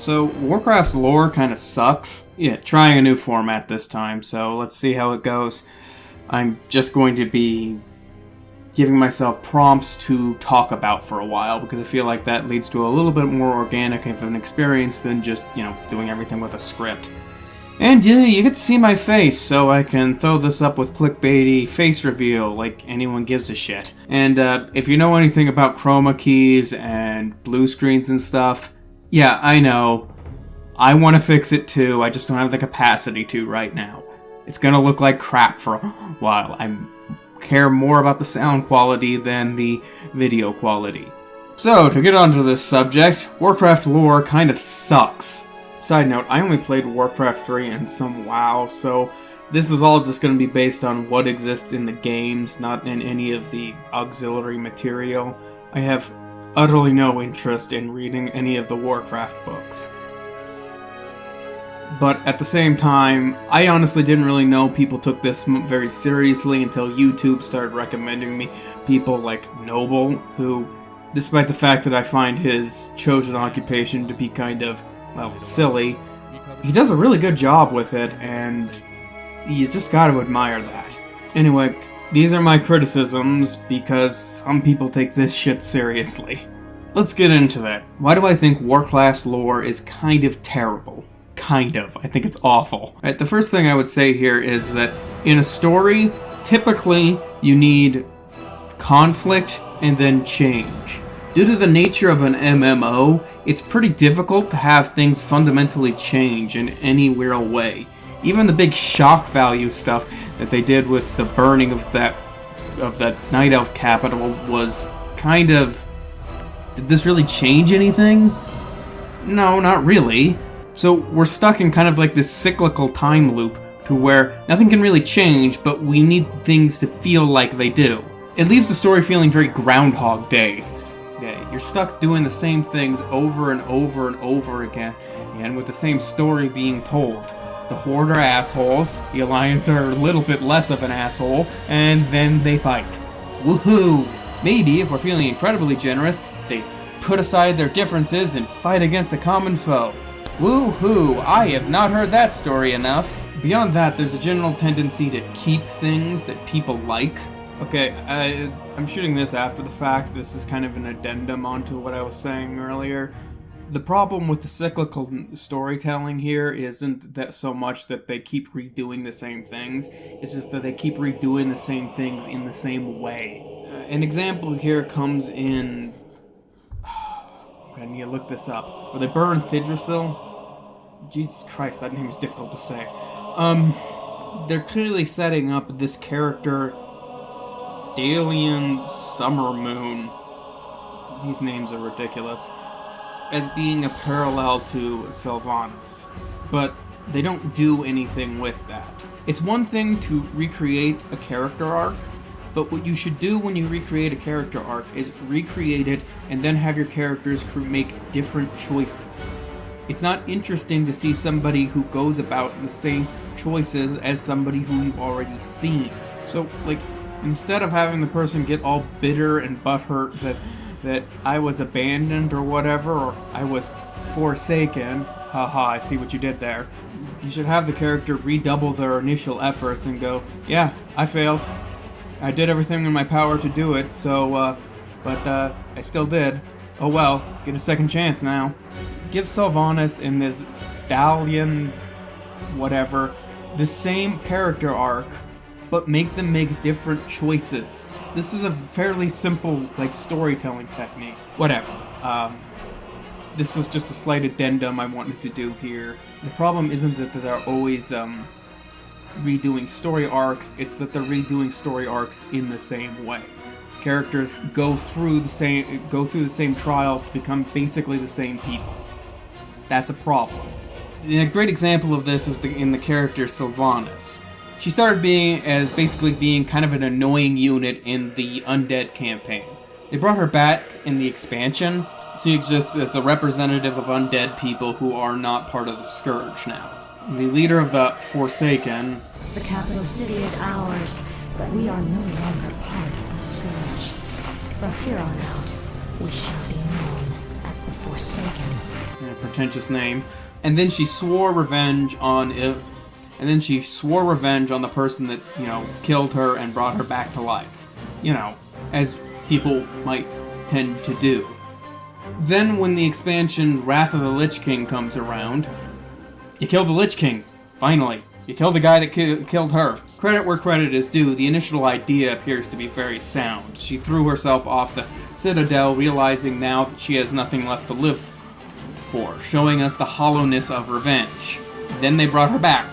So, Warcraft's lore kind of sucks. Yeah, trying a new format this time, so let's see how it goes. I'm just going to be giving myself prompts to talk about for a while, because I feel like that leads to a little bit more organic of an experience than just, doing everything with a script. And yeah, you get to see my face, so I can throw this up with clickbaity face reveal like anyone gives a shit. And if you know anything about chroma keys and blue screens and stuff, yeah, I know. I want to fix it too, I just don't have the capacity to right now. It's gonna look like crap for a while. I care more about the sound quality than the video quality. So, to get onto this subject, Warcraft lore kind of sucks. Side note, I only played Warcraft 3 and some WoW, so this is all just going to be based on what exists in the games, not in any of the auxiliary material. I have utterly no interest in reading any of the Warcraft books. But at the same time, I honestly didn't really know people took this very seriously until YouTube started recommending me people like Noble, who, despite the fact that I find his chosen occupation to be kind of, silly, he does a really good job with it, and you just gotta admire that. Anyway, these are my criticisms, because some people take this shit seriously. Let's get into that. Why do I think Warcraft's lore is kind of terrible? Kind of. I think it's awful. Right, the first thing I would say here is that in a story, typically you need conflict and then change. Due to the nature of an MMO, it's pretty difficult to have things fundamentally change in any real way. Even the big shock value stuff that they did with the burning of that Night Elf capital was kind of... Did this really change anything? No, not really. So we're stuck in kind of like this cyclical time loop to where nothing can really change, but we need things to feel like they do. It leaves the story feeling very Groundhog Day. Yeah, you're stuck doing the same things over and over and over again, and with the same story being told. The Horde are assholes, the Alliance are a little bit less of an asshole, and then they fight. Woohoo! Maybe, if we're feeling incredibly generous, they put aside their differences and fight against a common foe. Woohoo! I have not heard that story enough. Beyond that, there's a general tendency to keep things that people like. Okay, I'm shooting this after the fact. This is kind of an addendum onto what I was saying earlier. The problem with the cyclical storytelling here isn't that so much that they keep redoing the same things. It's just that they keep redoing the same things in the same way. An example here comes in... I need to look this up. Where they burn Thidrisil? Jesus Christ, that name is difficult to say. They're clearly setting up this character... Dalian Summermoon, these names are ridiculous, as being a parallel to Sylvanas, but they don't do anything with that. It's one thing to recreate a character arc, but what you should do when you recreate a character arc is recreate it and then have your characters make different choices. It's not interesting to see somebody who goes about the same choices as somebody who you've already seen. So, instead of having the person get all bitter and butthurt that I was abandoned or whatever, or I was forsaken, haha, I see what you did there, you should have the character redouble their initial efforts and go, yeah, I failed. I did everything in my power to do it, but I still did. Oh well, get a second chance now. Give Sylvanas in this Dalian whatever the same character arc, but make them make different choices. This is a fairly simple, storytelling technique. Whatever. This was just a slight addendum I wanted to do here. The problem isn't that they're always, redoing story arcs, it's that they're redoing story arcs in the same way. Characters go through the same trials to become basically the same people. That's a problem. And a great example of this is in the character Sylvanas. She started basically being kind of an annoying unit in the Undead campaign. They brought her back in the expansion. She exists as a representative of undead people who are not part of the Scourge now. The leader of the Forsaken... The capital city is ours, but we are no longer part of the Scourge. From here on out, we shall be known as the Forsaken. pretentious name. And then she swore revenge on it. And then she swore revenge on the person that, killed her and brought her back to life. As people might tend to do. Then when the expansion Wrath of the Lich King comes around, you kill the Lich King, finally. You kill the guy that killed her. Credit where credit is due, the initial idea appears to be very sound. She threw herself off the Citadel, realizing now that she has nothing left to live for, showing us the hollowness of revenge. Then they brought her back.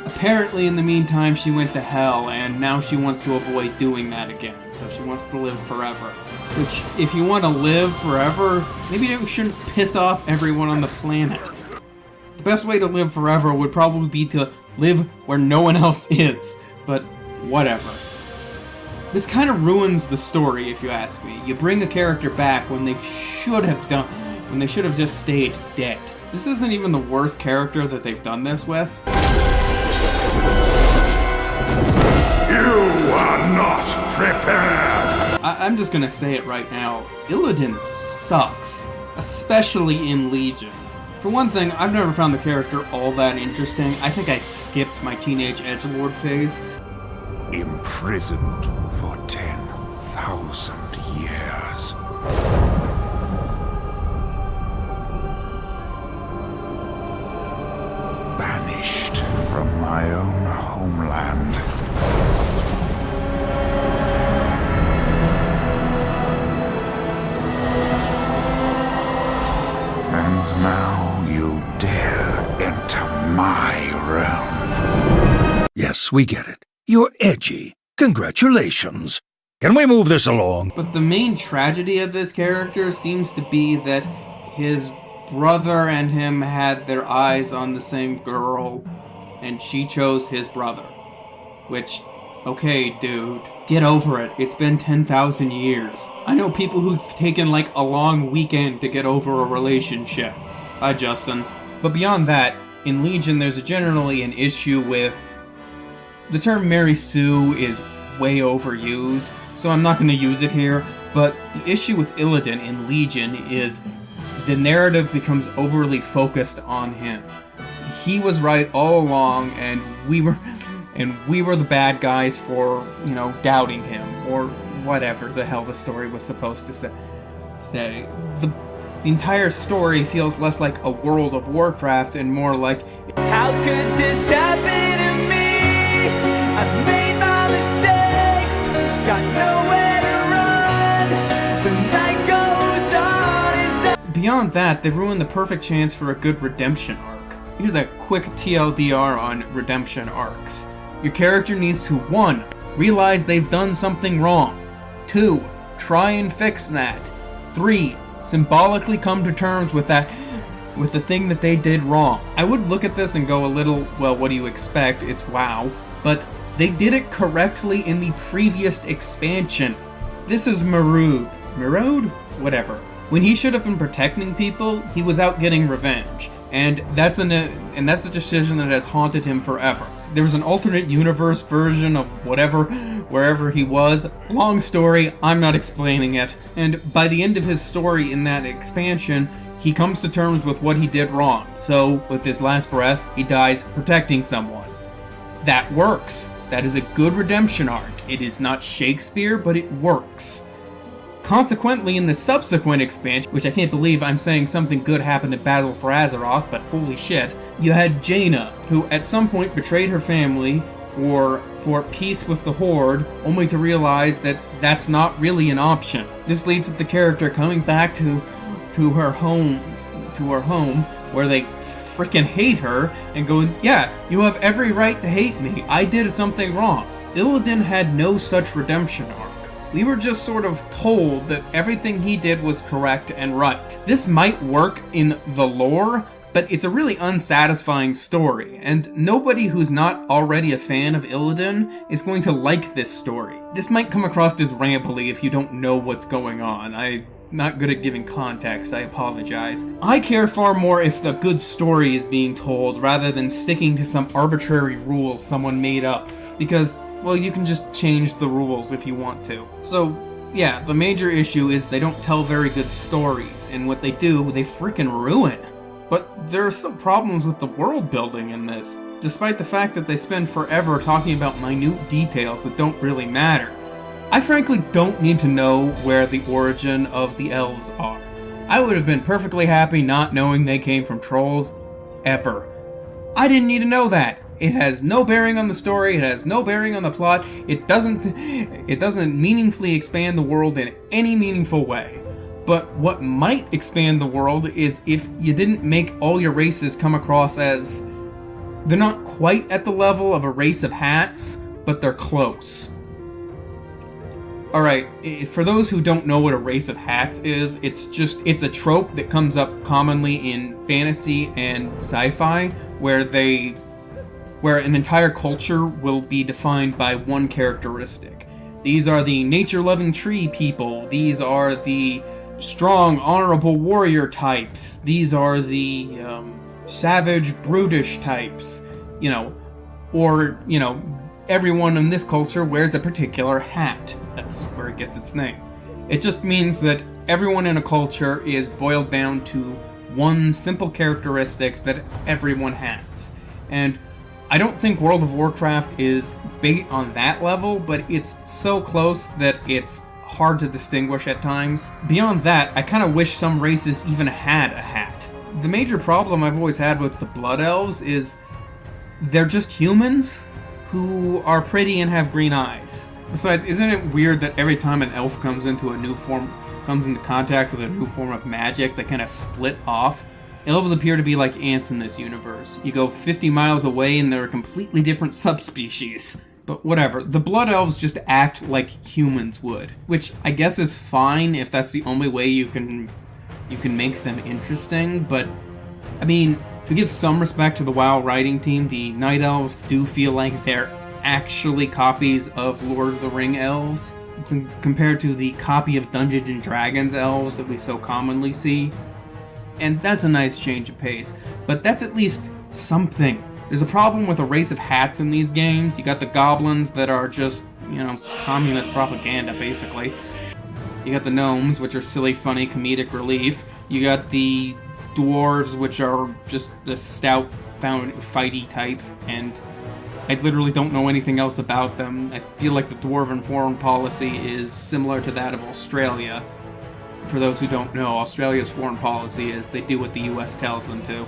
Apparently, in the meantime, she went to hell, and now she wants to avoid doing that again. So she wants to live forever. Which, if you want to live forever, maybe you shouldn't piss off everyone on the planet. The best way to live forever would probably be to live where no one else is. But, whatever. This kind of ruins the story, if you ask me. You bring a character back when they should have just stayed dead. This isn't even the worst character that they've done this with. You are not prepared! I'm just gonna say it right now. Illidan sucks. Especially in Legion. For one thing, I've never found the character all that interesting. I think I skipped my teenage edgelord phase. Imprisoned for 10,000 years. Banished from my own homeland. And now you dare enter my realm. Yes, we get it. You're edgy. Congratulations. Can we move this along? But the main tragedy of this character seems to be that his brother and him had their eyes on the same girl, and she chose his brother. Which, okay, dude, get over it. It's been 10,000 years. I know people who've taken like a long weekend to get over a relationship. Hi, Justin. But beyond that, in Legion there's generally an issue with... The term Mary Sue is way overused, so I'm not going to use it here, but the issue with Illidan in Legion is the narrative becomes overly focused on him. He was right all along, and we were the bad guys for, doubting him, or whatever the hell the story was supposed to say. The entire story feels less like a World of Warcraft and more like, how could this happen to me? I've made my mistakes, got nowhere to run, the night goes on. Beyond that, they've ruined the perfect chance for a good redemption arc. Here's a quick TLDR on redemption arcs. Your character needs to 1. Realize they've done something wrong. 2. Try and fix that. 3. Symbolically come to terms with the thing that they did wrong. I would look at this and go a little, well, what do you expect? It's WoW. But they did it correctly in the previous expansion. This is Marode? Whatever. When he should have been protecting people, he was out getting revenge. And that's a decision that has haunted him forever. There was an alternate universe version of wherever he was. Long story, I'm not explaining it. And by the end of his story in that expansion, he comes to terms with what he did wrong. So, with his last breath, he dies protecting someone. That works. That is a good redemption arc. It is not Shakespeare, but it works. Consequently, in the subsequent expansion, which I can't believe I'm saying something good happened in Battle for Azeroth, but holy shit, you had Jaina, who at some point betrayed her family for peace with the Horde, only to realize that that's not really an option. This leads to the character coming back to her home, where they freaking hate her, and going, yeah, you have every right to hate me, I did something wrong. Illidan had no such redemption arc. We were just sort of told that everything he did was correct and right. This might work in the lore, but it's a really unsatisfying story, and nobody who's not already a fan of Illidan is going to like this story. This might come across as rambly if you don't know what's going on. I'm not good at giving context, I apologize. I care far more if the good story is being told rather than sticking to some arbitrary rules someone made up, because, well, you can just change the rules if you want to. So, yeah, the major issue is they don't tell very good stories, and what they do, they freaking ruin. But there are some problems with the world building in this, despite the fact that they spend forever talking about minute details that don't really matter. I frankly don't need to know where the origin of the elves are. I would have been perfectly happy not knowing they came from trolls, ever. I didn't need to know that. It has no bearing on the story, it has no bearing on the plot, it doesn't meaningfully expand the world in any meaningful way. But what might expand the world is if you didn't make all your races come across as... they're not quite at the level of a race of hats, but they're close. Alright, for those who don't know what a race of hats is, it's a trope that comes up commonly in fantasy and sci-fi, where an entire culture will be defined by one characteristic. These are the nature-loving tree people, these are the strong, honorable warrior types, these are the savage, brutish types, everyone in this culture wears a particular hat. That's where it gets its name. It just means that everyone in a culture is boiled down to one simple characteristic that everyone has. And I don't think World of Warcraft is big on that level, but it's so close that it's hard to distinguish at times. Beyond that, I kind of wish some races even had a hat. The major problem I've always had with the Blood Elves is they're just humans who are pretty and have green eyes. Besides, isn't it weird that every time an elf comes into contact with a new form of magic, they kind of split off? Elves appear to be like ants in this universe. You go 50 miles away and they're a completely different subspecies. But whatever, the Blood Elves just act like humans would, which I guess is fine if that's the only way you can make them interesting, but I mean, to give some respect to the WoW writing team, the Night Elves do feel like they're actually copies of Lord of the Ring elves, compared to the copy of Dungeons & Dragons elves that we so commonly see. And that's a nice change of pace, but that's at least something. There's a problem with a race of hats in these games. You got the goblins that are just, communist propaganda, basically. You got the gnomes, which are silly, funny, comedic relief. You got the dwarves, which are just the stout, fighty type, and I literally don't know anything else about them. I feel like the dwarven foreign policy is similar to that of Australia. For those who don't know, Australia's foreign policy is they do what the US tells them to.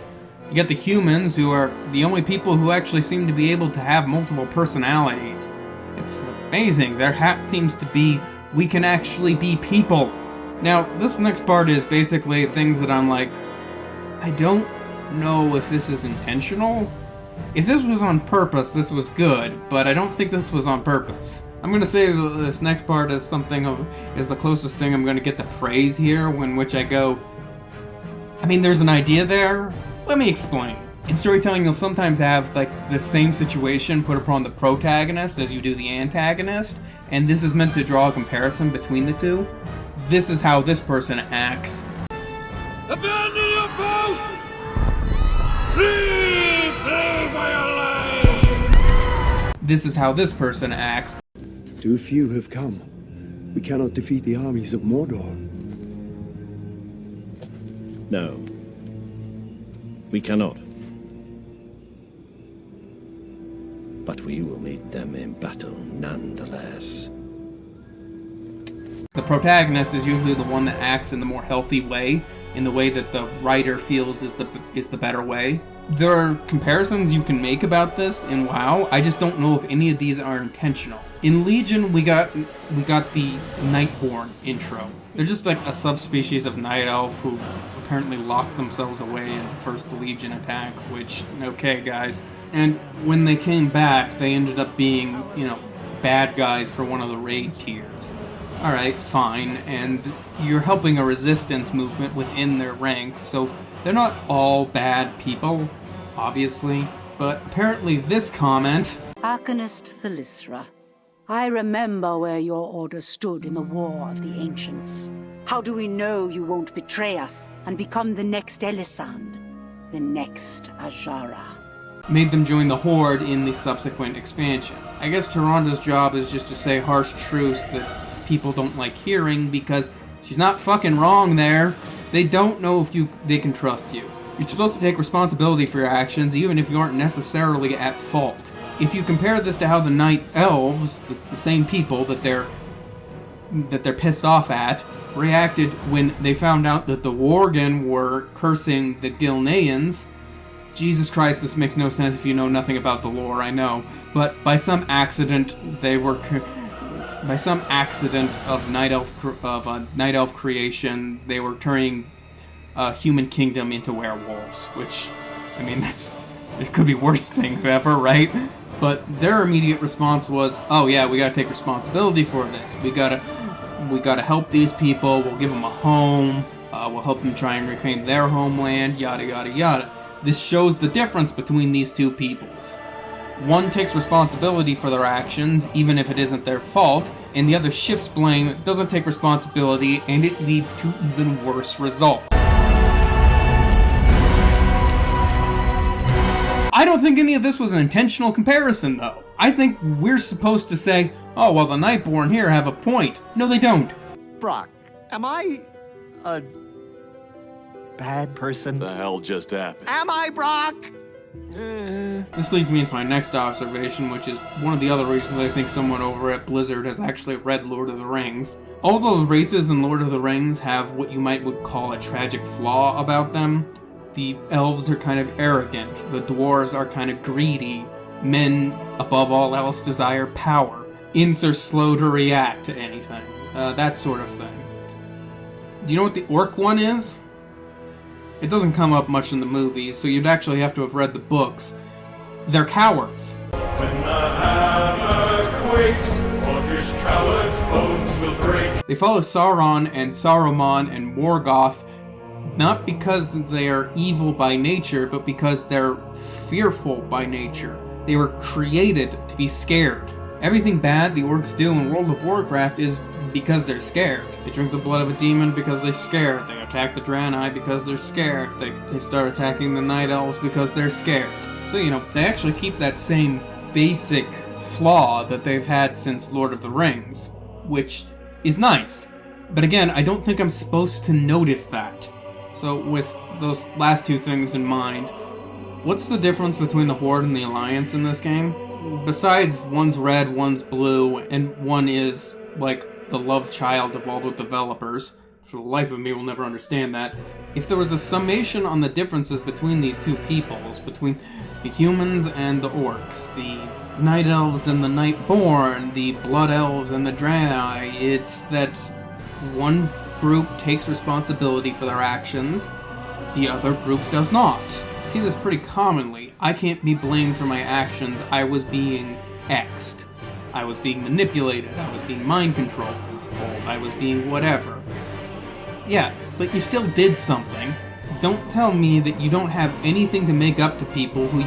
You get the humans, who are the only people who actually seem to be able to have multiple personalities. It's amazing. Their hat seems to be, we can actually be people. Now, this next part is basically things that I'm like, I don't know if this is intentional. If this was on purpose, this was good, but I don't think this was on purpose. I'm going to say that this next part is is the closest thing I'm going to get to praise here, in which I go, I mean, there's an idea there. Let me explain. In storytelling, you'll sometimes have the same situation put upon the protagonist as you do the antagonist, and this is meant to draw a comparison between the two. This is how this person acts. Abandon your post! Please pray for your lives! This is how this person acts. Too few have come. We cannot defeat the armies of Mordor. No. We cannot. But we will meet them in battle nonetheless. The protagonist is usually the one that acts in the more healthy way, in the way that the writer feels is the better way. There are comparisons you can make about this in WoW. I just don't know if any of these are intentional. In Legion, we got the Nightborn intro. They're just like a subspecies of Night Elf who apparently locked themselves away in the first Legion attack, which, okay guys. And when they came back, they ended up being, bad guys for one of the raid tiers. Alright, fine, and you're helping a resistance movement within their ranks, so they're not all bad people, obviously, but apparently this comment... Arcanist Thalyssra, I remember where your order stood in the War of the Ancients. How do we know you won't betray us and become the next Elisand, the next Ajara? Made them join the Horde in the subsequent expansion. I guess Tyranda's job is just to say harsh truths that people don't like hearing, because she's not fucking wrong there. They don't know if they can trust you. You're supposed to take responsibility for your actions, even if you aren't necessarily at fault. If you compare this to how the Night Elves, the same people that they're pissed off at, reacted when they found out that the Worgen were cursing the Gilneans. Jesus Christ, this makes no sense if you know nothing about the lore, I know. But by some accident, by some accident of Night Elf creation, they were turning human kingdom into werewolves, which, I mean, it could be worse things ever, right? But their immediate response was, oh yeah, we gotta take responsibility for this. We gotta help these people, we'll give them a home, we'll help them try and reclaim their homeland, yada yada yada. This shows the difference between these two peoples. One takes responsibility for their actions, even if it isn't their fault, and the other shifts blame, doesn't take responsibility, and it leads to even worse results. I don't think any of this was an intentional comparison, though. I think we're supposed to say, oh, well, the Nightborn here have a point. No, they don't. Brock, am I a bad person? The hell just happened? Am I, Brock? This leads me into my next observation, which is one of the other reasons I think someone over at Blizzard has actually read Lord of the Rings. Although the races in Lord of the Rings have what you would call a tragic flaw about them, the elves are kind of arrogant, the dwarves are kind of greedy, men, above all else, desire power, Ints are slow to react to anything, that sort of thing. Do you know what the orc one is? It doesn't come up much in the movies, so you'd actually have to have read the books. They're cowards. When the hammer quakes, orcish cowards' bones will break. They follow Sauron and Saruman and Morgoth, not because they are evil by nature, but because they're fearful by nature. They were created to be scared. Everything bad the orcs do in World of Warcraft is because they're scared. They drink the blood of a demon because they're scared. They attack the Draenei because they're scared. They start attacking the Night Elves because they're scared. So, they actually keep that same basic flaw that they've had since Lord of the Rings, which is nice. But again, I don't think I'm supposed to notice that. So with those last two things in mind, what's the difference between the Horde and the Alliance in this game? Besides one's red, one's blue, and one is, like, the love child of all the developers. For the life of me, we'll never understand that. If there was a summation on the differences between these two peoples, between the humans and the orcs, the Night Elves and the Nightborn, the Blood Elves and the Draenei, it's that one group takes responsibility for their actions, the other group does not. I see this pretty commonly. I can't be blamed for my actions. I was being X'd. I was being manipulated. I was being mind controlled. I was being whatever. Yeah, but you still did something. Don't tell me that you don't have anything to make up to people who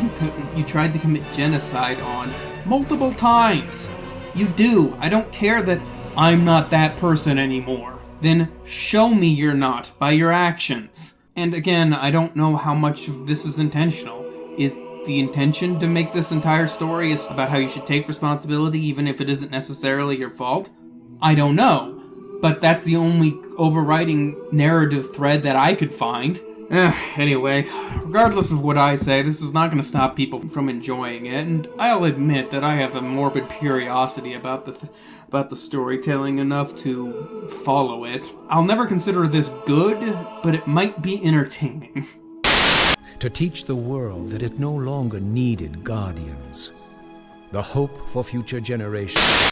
you tried to commit genocide on multiple times. You do. I don't care that I'm not that person anymore. Then show me you're not by your actions. And again, I don't know how much of this is intentional. Is the intention to make this entire story is about how you should take responsibility even if it isn't necessarily your fault? I don't know. But that's the only overriding narrative thread that I could find. Anyway, regardless of what I say, this is not going to stop people from enjoying it, and I'll admit that I have a morbid curiosity about the storytelling enough to follow it. I'll never consider this good, but it might be entertaining. To teach the world that it no longer needed guardians. The hope for future generations.